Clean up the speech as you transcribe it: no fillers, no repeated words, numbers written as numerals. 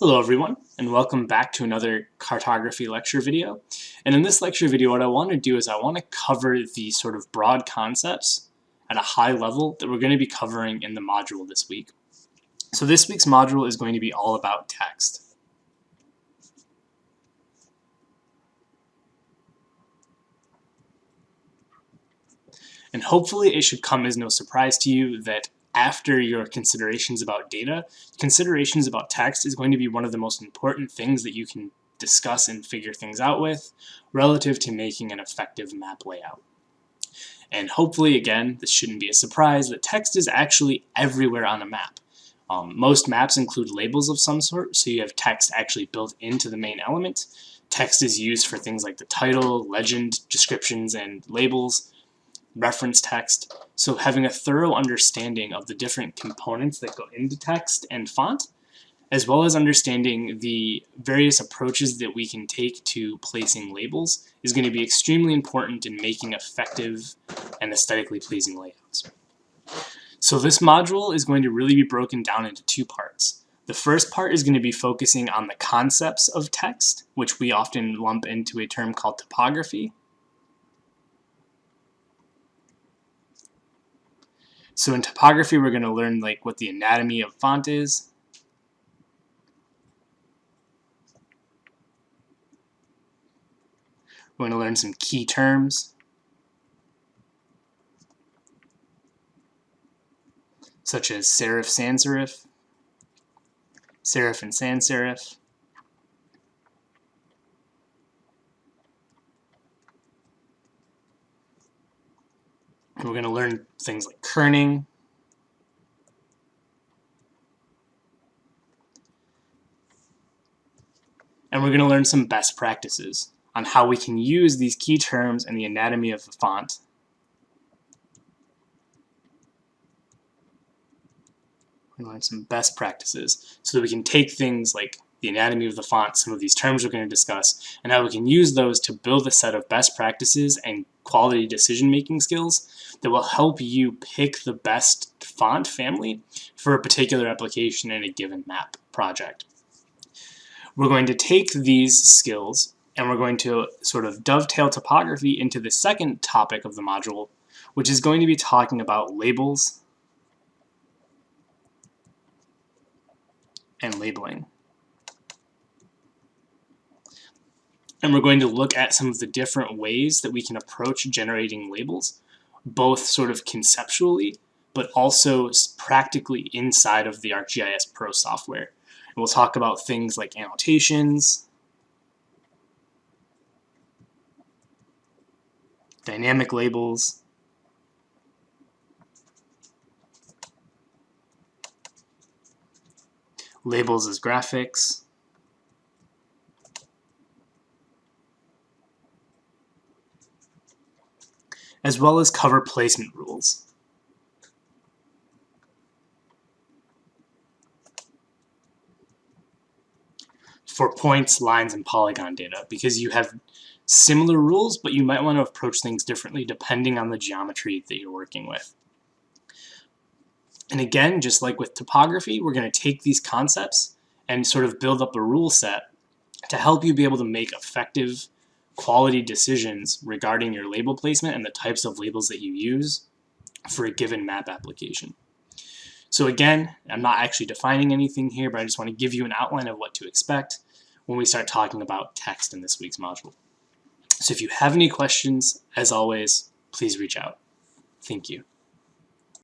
Hello everyone, and welcome back to another cartography lecture video. And in this lecture video, what I want to do is I want to cover the sort of broad concepts at a high level that we're going to be covering in the module this week. So this week's module is going to be all about text. And hopefully it should come as no surprise to you that after your considerations about data, considerations about text is going to be one of the most important things that you can discuss and figure things out with relative to making an effective map layout. And hopefully, again, this shouldn't be a surprise that text is actually everywhere on a map. Most maps include labels of some sort, so you have text actually built into the main element. Text is used for things like the title, legend, descriptions, and labels, reference text. So having a thorough understanding of the different components that go into text and font, as well as understanding the various approaches that we can take to placing labels, is going to be extremely important in making effective and aesthetically pleasing layouts. So this module is going to really be broken down into two parts. The first part is going to be focusing on the concepts of text, which we often lump into a term called typography. So in typography, we're going to learn what the anatomy of font is. We're going to learn some key terms, such as serif, sans serif, serif and sans serif. And we're going to learn things like kerning, and we're going to learn some best practices on how we can use these key terms and the anatomy of the font We're going to learn some best practices so that we can take things like the anatomy of the font, some of these terms we're going to discuss, and how we can use those to build a set of best practices and quality decision-making skills that will help you pick the best font family for a particular application in a given map project. We're going to take these skills and we're going to sort of dovetail typography into the second topic of the module, which is going to be talking about labels and labeling. And we're going to look at some of the different ways that we can approach generating labels, both sort of conceptually, but also practically inside of the ArcGIS Pro software. And we'll talk about things like annotations, dynamic labels, labels as graphics, as well as cover placement rules. For points, lines, and polygon data, because you have similar rules, but you might want to approach things differently depending on the geometry that you're working with. And again, just like with typography, we're going to take these concepts and sort of build up a rule set to help you be able to make effective quality decisions regarding your label placement and the types of labels that you use for a given map application. So again, I'm not actually defining anything here, but I just want to give you an outline of what to expect when we start talking about text in this week's module. So if you have any questions, as always, please reach out. Thank you.